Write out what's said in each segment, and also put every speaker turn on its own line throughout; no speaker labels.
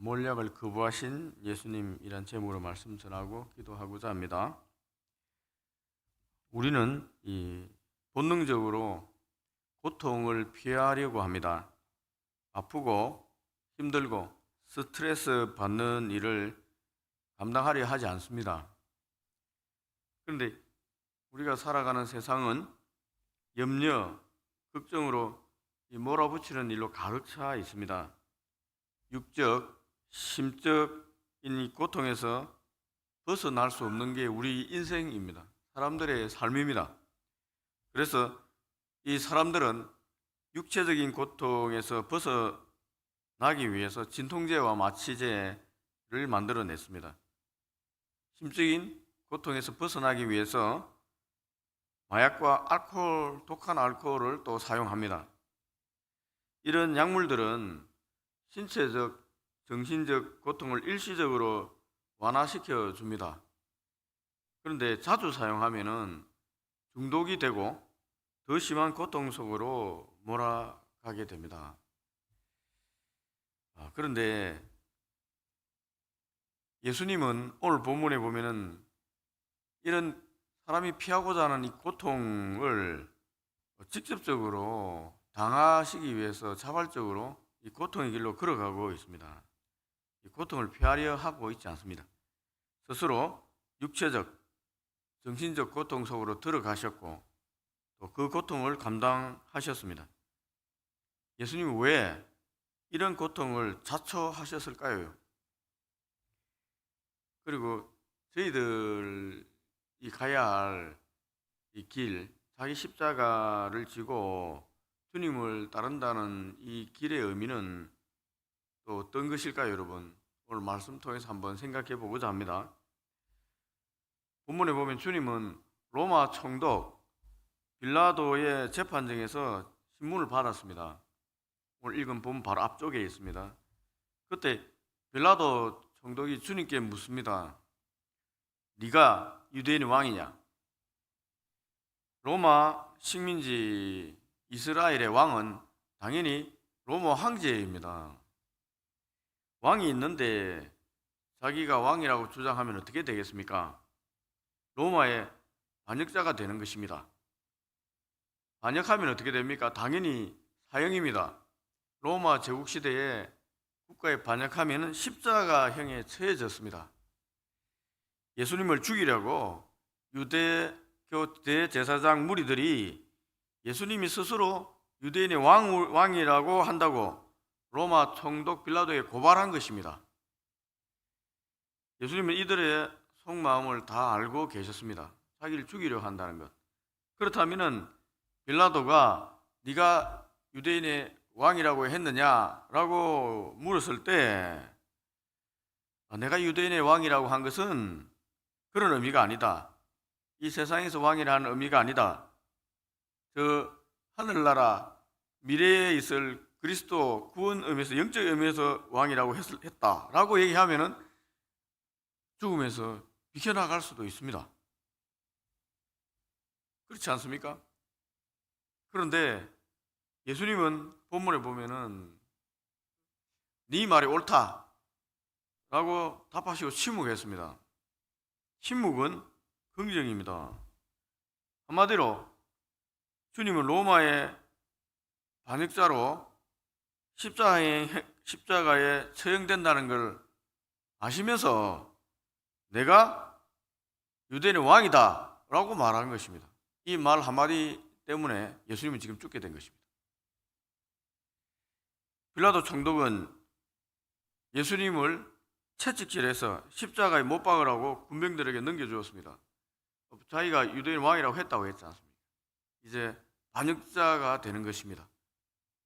몰약을 거부하신 예수님이란 제목으로 말씀 전하고 기도하고자 합니다. 우리는 본능적으로 고통을 피하려고 합니다. 아프고 힘들고 스트레스 받는 일을 감당하려 하지 않습니다. 그런데 우리가 살아가는 세상은 염려, 걱정으로 몰아붙이는 일로 가득 차 있습니다. 육적, 심적인 이 고통에서 벗어날 수 없는 게 우리 인생입니다. 사람들의 삶입니다. 그래서 이 사람들은 육체적인 고통에서 벗어나기 위해서 진통제와 마취제를 만들어냈습니다. 심적인 고통에서 벗어나기 위해서 마약과 알코올, 독한 알코올을 또 사용합니다. 이런 약물들은 신체적, 정신적 고통을 일시적으로 완화시켜 줍니다. 그런데 자주 사용하면은 중독이 되고 더 심한 고통 속으로 몰아가게 됩니다. 그런데 예수님은 오늘 본문에 보면은 이런 사람이 피하고자 하는 이 고통을 직접적으로 당하시기 위해서 자발적으로 이 고통의 길로 걸어가고 있습니다. 이 고통을 피하려 하고 있지 않습니다. 스스로 육체적, 정신적 고통 속으로 들어가셨고 또 그 고통을 감당하셨습니다. 예수님은 왜 이런 고통을 자초하셨을까요? 그리고 저희들이 가야 할 이 길, 자기 십자가를 지고 주님을 따른다는 이 길의 의미는 또 어떤 것일까요, 여러분? 오늘 말씀 통해서 한번 생각해 보고자 합니다. 본문에 보면 주님은 로마 총독 빌라도의 재판정에서 신문을 받았습니다. 오늘 읽은 본문 바로 앞쪽에 있습니다. 그때 빌라도 총독이 주님께 묻습니다. 네가 유대인의 왕이냐? 로마 식민지 이스라엘의 왕은 당연히 로마 황제입니다. 왕이 있는데 자기가 왕이라고 주장하면 어떻게 되겠습니까? 로마의 반역자가 되는 것입니다. 반역하면 어떻게 됩니까? 당연히 사형입니다. 로마 제국시대에 국가에 반역하면 십자가형에 처해졌습니다. 예수님을 죽이려고 유대교 대제사장 무리들이 예수님이 스스로 유대인의 왕이라고 한다고 로마 총독 빌라도에 고발한 것입니다. 예수님은 이들의 속마음을 다 알고 계셨습니다. 자기를 죽이려 한다는 것. 그렇다면 빌라도가 네가 유대인의 왕이라고 했느냐라고 물었을 때 내가 유대인의 왕이라고 한 것은 그런 의미가 아니다. 이 세상에서 왕이라는 의미가 아니다. 저 하늘나라 미래에 있을 그리스도 구원 의미에서 영적 의미에서 왕이라고 했다라고 얘기하면은 죽음에서 비켜나갈 수도 있습니다. 그렇지 않습니까? 그런데 예수님은 본문에 보면은 네 말이 옳다 라고 답하시고 침묵했습니다. 침묵은 긍정입니다. 한마디로 주님은 로마의 반역자로 십자가에 처형된다는 걸 아시면서 내가 유대인의 왕이다 라고 말하는 것입니다. 이 말 한마디 때문에 예수님은 지금 죽게 된 것입니다. 빌라도 총독은 예수님을 채찍질해서 십자가에 못 박으라고 군병들에게 넘겨주었습니다. 자기가 유대인 왕이라고 했다고 했지 않습니까? 이제 반역자가 되는 것입니다.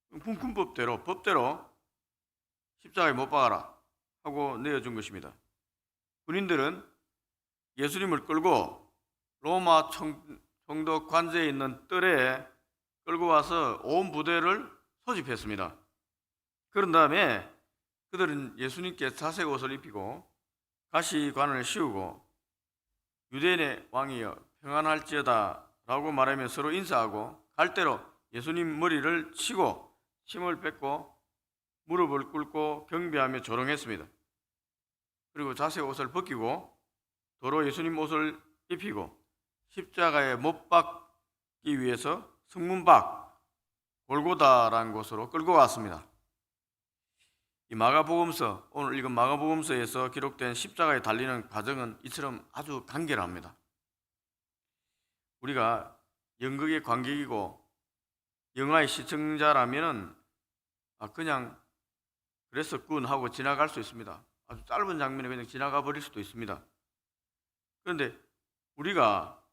군법대로 법대로 십자가에 못 박아라 하고 내어준 것입니다. 군인들은 예수님을 끌고 로마 총독 관제에 있는 뜰에 끌고 와서 온 부대를 소집했습니다. 그런 다음에 그들은 예수님께 자색 옷을 입히고 가시관을 씌우고 유대인의 왕이여 평안할지어다 라고 말하며 서로 인사하고 갈대로 예수님 머리를 치고 침을 뱉고 무릎을 꿇고 경배하며 조롱했습니다. 그리고 자색 옷을 벗기고 도로 예수님 옷을 입히고 십자가에 못 박기 위해서 성문 밖 골고다라는 곳으로 끌고 왔습니다. 이 마가복음서, 오늘 읽은 마가복음서에서 기록된 십자가에 달리는 과정은 이처럼 아주 간결합니다. 우리가 연극의 관객이고 영화의 시청자라면은 그냥 그랬었군 하고 지나갈 수 있습니다. 아주 짧은 장면에 그냥 지나가 버릴 수도 있습니다. 그런데 우리가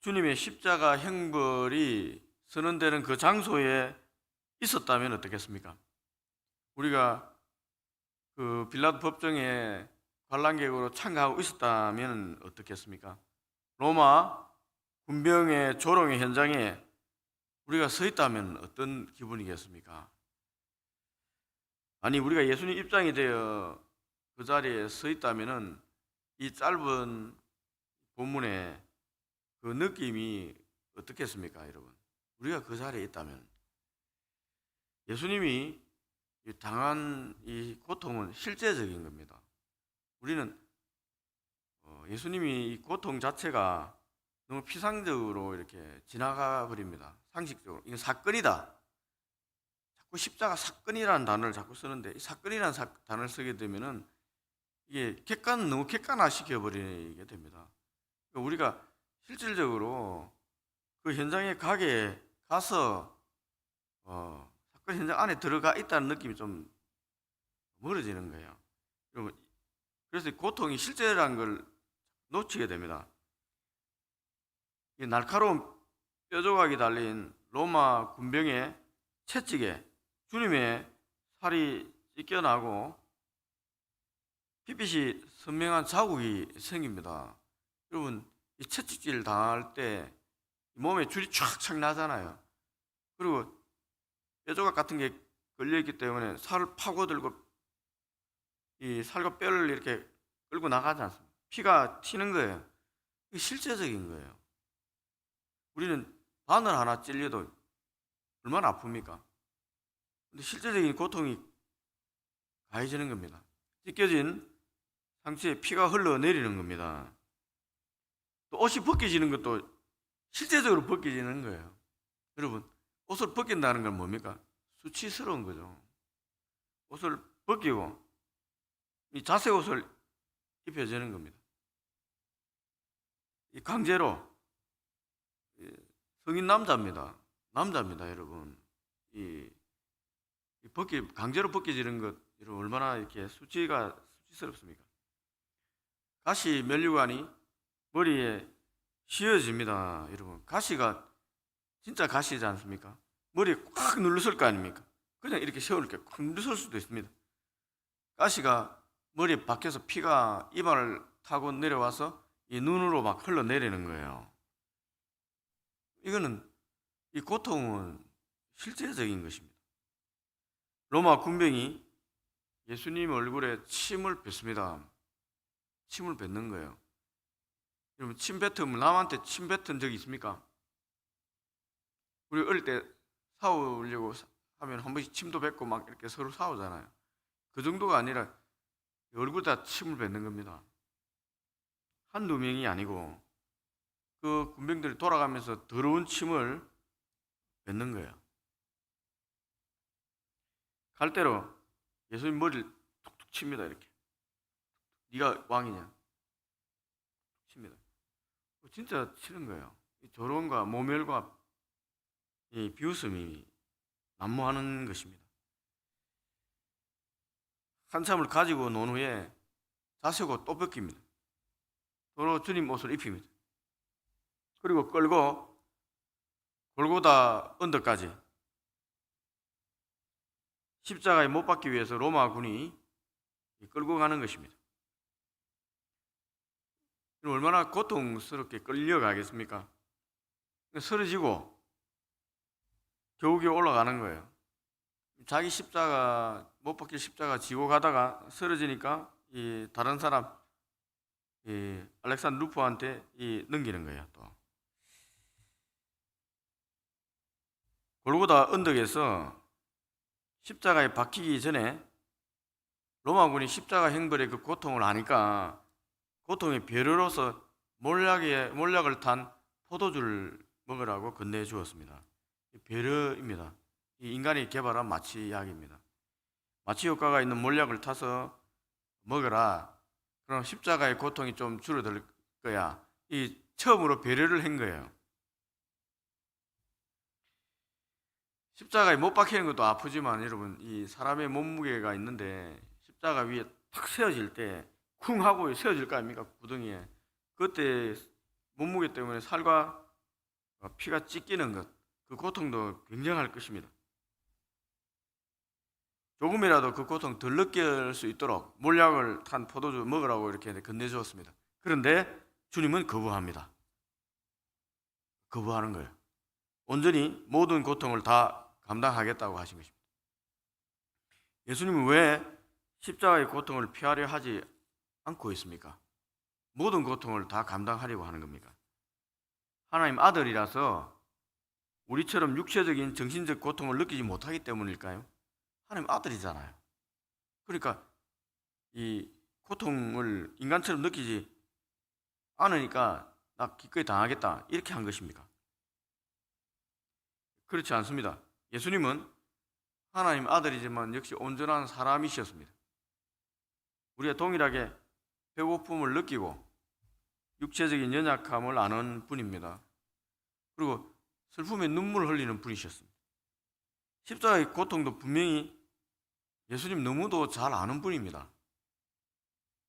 주님의 십자가 형벌이 선언되는 그 장소에 있었다면 어떻겠습니까? 우리가 그 빌라도 법정에 관람객으로 참가하고 있었다면 어떻겠습니까? 로마 군병의 조롱의 현장에 우리가 서 있다면 어떤 기분이겠습니까? 아니, 우리가 예수님 입장이 되어 그 자리에 서 있다면은 이 짧은 본문의 그 느낌이 어떻겠습니까, 여러분? 우리가 그 자리에 있다면 예수님이 당한 이 고통은 실제적인 겁니다. 우리는 예수님이 이 고통 자체가 너무 피상적으로 이렇게 지나가 버립니다. 상식적으로 이건 사건이다. 자꾸 십자가 사건이라는 단어를 자꾸 쓰는데 이 사건이라는 단어를 쓰게 되면은 이게 너무 객관화시켜 버리게 됩니다. 그러니까 우리가 실질적으로 그 현장에 가서 사건 현장 안에 들어가 있다는 느낌이 좀 멀어지는 거예요. 그래서 고통이 실제라는 걸 놓치게 됩니다. 이 날카로운 뼈조각이 달린 로마 군병의 채찍에 주님의 살이 찢겨나고 핏빛이 선명한 자국이 생깁니다. 여러분, 이 채찍질 당할 때 몸에 줄이 촥촥 나잖아요. 그리고 뼈조각 같은 게 걸려있기 때문에 살을 파고들고 이 살과 뼈를 이렇게 끌고 나가지 않습니다. 피가 튀는 거예요. 이게 실제적인 거예요. 우리는 바늘 하나 찔려도 얼마나 아픕니까? 근데 실제적인 고통이 가해지는 겁니다. 찢겨진 상처에 피가 흘러내리는 겁니다. 또 옷이 벗겨지는 것도 실제적으로 벗겨지는 거예요. 여러분, 옷을 벗긴다는 건 뭡니까? 수치스러운 거죠. 옷을 벗기고 이 자색 옷을 입혀지는 겁니다. 이 강제로 성인 남자입니다. 여러분. 강제로 벗겨지는 것, 여러분 얼마나 이렇게 수치스럽습니까? 가시 면류관이 머리에 씌워집니다. 여러분, 가시가 진짜 가시지 않습니까? 머리에 꽉 눌렀을 거 아닙니까? 그냥 이렇게 세워놓게 꽉 눌렀을 수도 있습니다. 가시가 머리에 박혀서 피가 이마를 타고 내려와서 이 눈으로 막 흘러내리는 거예요. 이 고통은 실제적인 것입니다. 로마 군병이 예수님 얼굴에 침을 뱉습니다. 침을 뱉는 거예요. 여러분, 침 뱉으면 남한테 침 뱉은 적이 있습니까? 우리 어릴 때 싸우려고 하면 한 번씩 침도 뱉고 막 이렇게 서로 싸우잖아요. 그 정도가 아니라 얼굴에다 침을 뱉는 겁니다. 한두 명이 아니고 그 군병들이 돌아가면서 더러운 침을 뱉는 거예요. 갈대로 예수님 머리를 툭툭 칩니다. 이렇게. 네가 왕이냐? 칩니다. 진짜 치는 거예요. 이 조롱과 모멸과 이 비웃음이 난무하는 것입니다. 한참을 가지고 논 후에 자세고 또 벗깁니다. 도로 주님 옷을 입힙니다. 그리고 끌고 골고다 언덕까지 십자가에 못 박기 위해서 로마 군이 끌고 가는 것입니다. 얼마나 고통스럽게 끌려가겠습니까? 쓰러지고 겨우겨우 올라가는 거예요. 자기 십자가 못 박힐 십자가 지고 가다가 쓰러지니까 이 다른 사람 알렉산더 루포한테 넘기는 거예요. 또 골고다 언덕에서 십자가에 박히기 전에 로마군이 십자가 형벌의 그 고통을 아니까 고통의 배려로서 몰약을 탄 포도주를 먹으라고 건네해 주었습니다. 배려입니다. 이 인간이 개발한 마취약입니다. 마취 효과가 있는 몰약을 타서 먹어라. 그럼 십자가의 고통이 좀 줄어들 거야. 이 처음으로 배려를 한 거예요. 십자가에 못 박히는 것도 아프지만 여러분, 이 사람의 몸무게가 있는데 십자가 위에 탁 세워질 때 쿵 하고 세워질 거 아닙니까? 구덩이에. 그때 몸무게 때문에 살과 피가 찢기는 것, 그 고통도 굉장할 것입니다. 조금이라도 그 고통 덜 느낄 수 있도록 몰약을 탄 포도주 먹으라고 이렇게 건네주었습니다. 그런데 주님은 거부합니다. 거부하는 거예요. 온전히 모든 고통을 다 감당하겠다고 하신 것입니다. 예수님은 왜 십자가의 고통을 피하려 하지 않고 있습니까? 모든 고통을 다 감당하려고 하는 겁니까? 하나님 아들이라서 우리처럼 육체적인 정신적 고통을 느끼지 못하기 때문일까요? 하나님 아들이잖아요. 그러니까 이 고통을 인간처럼 느끼지 않으니까 나 기꺼이 당하겠다 이렇게 한 것입니까? 그렇지 않습니다. 예수님은 하나님 아들이지만 역시 온전한 사람이셨습니다. 우리가 동일하게 배고픔을 느끼고 육체적인 연약함을 아는 분입니다. 그리고 슬픔에 눈물을 흘리는 분이셨습니다. 십자가의 고통도 분명히 예수님 너무도 잘 아는 분입니다.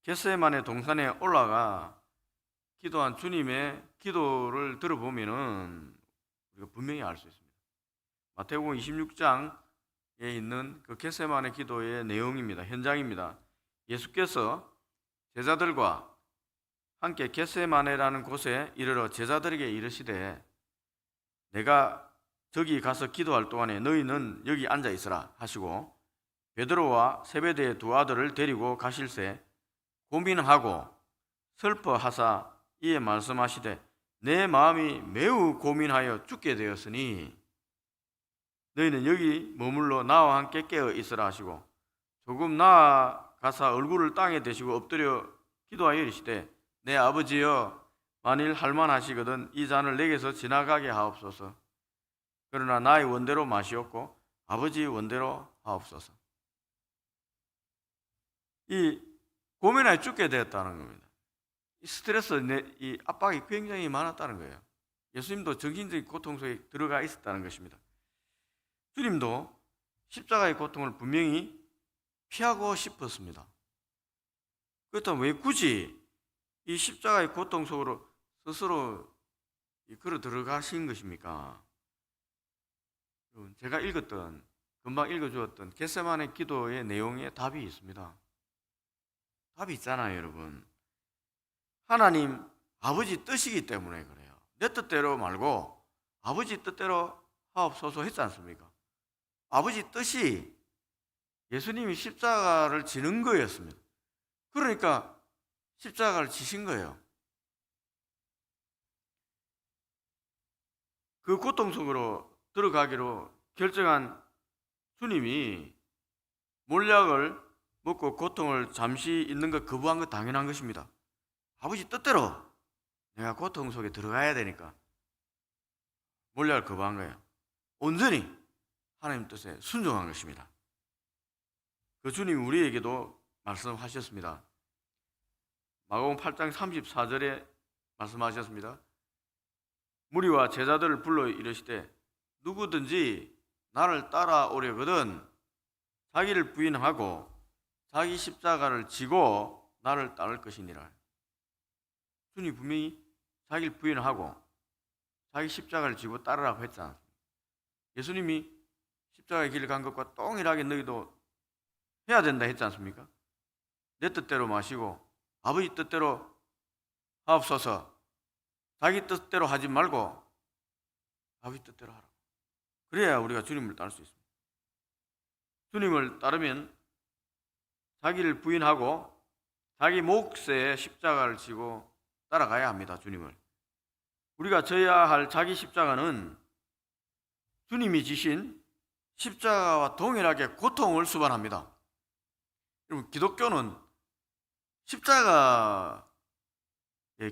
겟세마네 동산에 올라가 기도한 주님의 기도를 들어보면은 우리가 분명히 알 수 있습니다. 마태복음 26장에 있는 그 겟세마네 기도의 내용입니다. 현장입니다. 예수께서 제자들과 함께 겟세마네라는 곳에 이르러 제자들에게 이르시되 내가 저기 가서 기도할 동안에 너희는 여기 앉아 있으라 하시고 베드로와 세베대의 두 아들을 데리고 가실새 고민하고 슬퍼하사 이에 말씀하시되 내 마음이 매우 고민하여 죽게 되었으니 너희는 여기 머물러 나와 함께 깨어 있으라 하시고 조금 나아가사 얼굴을 땅에 대시고 엎드려 기도하여 이르시되 내 아버지여 만일 할만하시거든 이 잔을 내게서 지나가게 하옵소서. 그러나 나의 원대로 마시옵고 아버지의 원대로 하옵소서. 이 고민하여 죽게 되었다는 겁니다. 이 스트레스, 이 압박이 굉장히 많았다는 거예요. 예수님도 정신적인 고통 속에 들어가 있었다는 것입니다. 주님도 십자가의 고통을 분명히 피하고 싶었습니다. 그렇다면 왜 굳이 이 십자가의 고통 속으로 스스로 걸어 들어가신 것입니까? 제가 금방 읽어주었던 겟세마네 기도의 내용에 답이 있습니다. 답이 있잖아요, 여러분. 하나님 아버지 뜻이기 때문에 그래요. 내 뜻대로 말고 아버지 뜻대로 하옵소서 했지 않습니까? 아버지 뜻이 예수님이 십자가를 지는 거였습니다. 그러니까 십자가를 지신 거예요. 그 고통 속으로 들어가기로 결정한 주님이 몰약을 먹고 고통을 잠시 있는 것 거부한 것 당연한 것입니다. 아버지 뜻대로 내가 고통 속에 들어가야 되니까 몰약을 거부한 거예요. 온전히 하나님 뜻에 순종한 것입니다. 그 주님이 우리에게도 말씀하셨습니다. 마가복음 8장 34절에 말씀하셨습니다. 무리와 제자들을 불러 이르시되 누구든지 나를 따라오려거든 자기를 부인하고 자기 십자가를 지고 나를 따를 것이니라. 주님 분명히 자기를 부인하고 자기 십자가를 지고 따르라고 했지 않습니까? 예수님이 십자가의 길을 간 것과 동일하게 너희도 해야 된다 했지 않습니까? 내 뜻대로 마시고 아버지 뜻대로 하옵소서. 자기 뜻대로 하지 말고 아버지 뜻대로 하라. 그래야 우리가 주님을 따를 수 있습니다. 주님을 따르면 자기를 부인하고 자기 몫의 십자가를 지고 따라가야 합니다. 주님을. 우리가 져야 할 자기 십자가는 주님이 지신 십자가와 동일하게 고통을 수반합니다. 여러분, 기독교는 십자가의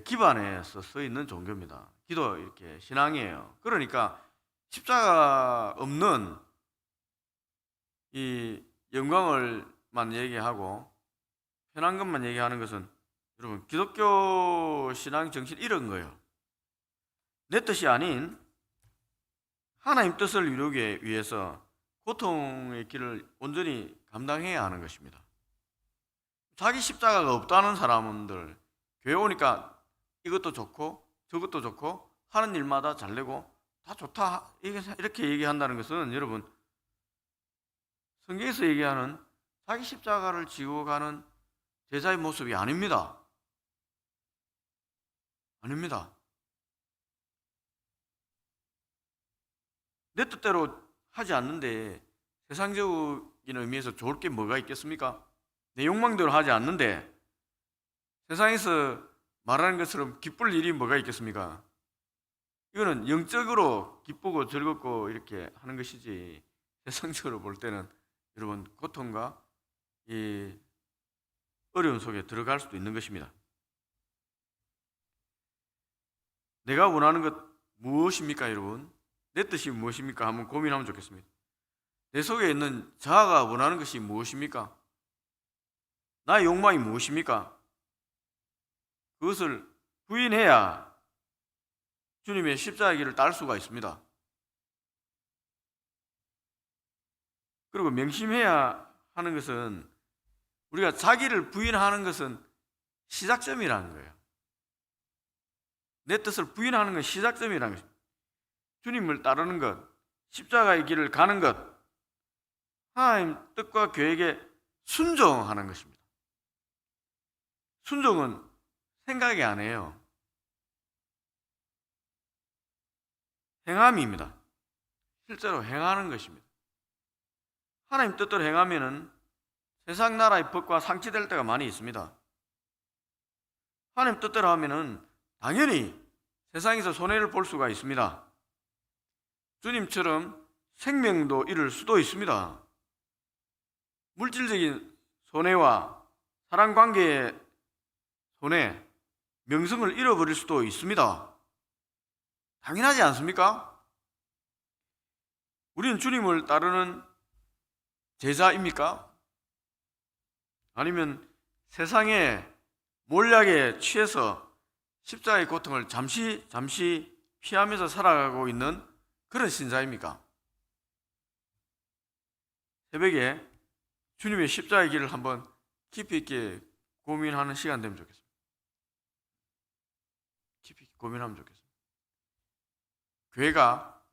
기반에서 서 있는 종교입니다. 기도 이렇게 신앙이에요. 그러니까 십자가 없는 이 영광을만 얘기하고 편한 것만 얘기하는 것은 여러분 기독교 신앙 정신 잃은 거예요. 내 뜻이 아닌 하나님 뜻을 이루기 위해서 고통의 길을 온전히 감당해야 하는 것입니다. 자기 십자가가 없다는 사람들 교회 오니까 이것도 좋고 저것도 좋고 하는 일마다 잘 되고 다 좋다 이렇게 얘기한다는 것은 여러분 성경에서 얘기하는 자기 십자가를 지고 가는 제자의 모습이 아닙니다. 아닙니다. 내 뜻대로 하지 않는데 세상적인 의미에서 좋을 게 뭐가 있겠습니까? 내 욕망대로 하지 않는데 세상에서 말하는 것처럼 기쁠 일이 뭐가 있겠습니까? 이거는 영적으로 기쁘고 즐겁고 이렇게 하는 것이지 세상적으로 볼 때는 여러분 고통과 이 어려움 속에 들어갈 수도 있는 것입니다. 내가 원하는 것 무엇입니까, 여러분? 내 뜻이 무엇입니까? 한번 고민하면 좋겠습니다. 내 속에 있는 자아가 원하는 것이 무엇입니까? 나의 욕망이 무엇입니까? 그것을 부인해야 주님의 십자가의 길을 따를 수가 있습니다. 그리고 명심해야 하는 것은 우리가 자기를 부인하는 것은 시작점이라는 거예요. 내 뜻을 부인하는 건 시작점이라는 것입니다. 주님을 따르는 것, 십자가의 길을 가는 것, 하나님 뜻과 계획에 순종하는 것입니다. 순종은 생각이 아니에요. 행함입니다. 실제로 행하는 것입니다. 하나님 뜻대로 행하면은 세상 나라의 법과 상치될 때가 많이 있습니다. 하나님 뜻대로 하면은 당연히 세상에서 손해를 볼 수가 있습니다. 주님처럼 생명도 잃을 수도 있습니다. 물질적인 손해와 사랑관계의 손해, 명성을 잃어버릴 수도 있습니다. 당연하지 않습니까? 우리는 주님을 따르는 제자입니까? 아니면 세상의 몰약에 취해서 십자가의 고통을 잠시 피하면서 살아가고 있는 그런 신자입니까? 새벽에 주님의 십자가의 길을 한번 깊이 있게 고민하는 시간 되면 좋겠습니다. 깊이 있게 고민하면 좋겠습니다. 교회가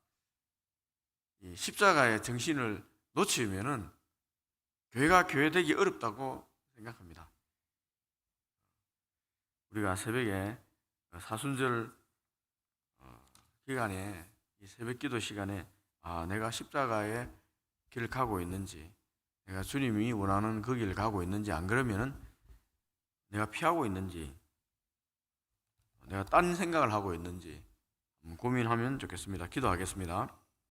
이 십자가의 정신을 놓치면은 교회가 교회되기 어렵다고 생각합니다. 우리가 새벽에 사순절 기간에 이 새벽기도 시간에 내가 십자가의 길을 가고 있는지, 내가 주님이 원하는 그 길을 가고 있는지, 안 그러면은 내가 피하고 있는지, 내가 딴 생각을 하고 있는지 고민하면 좋겠습니다. 기도하겠습니다.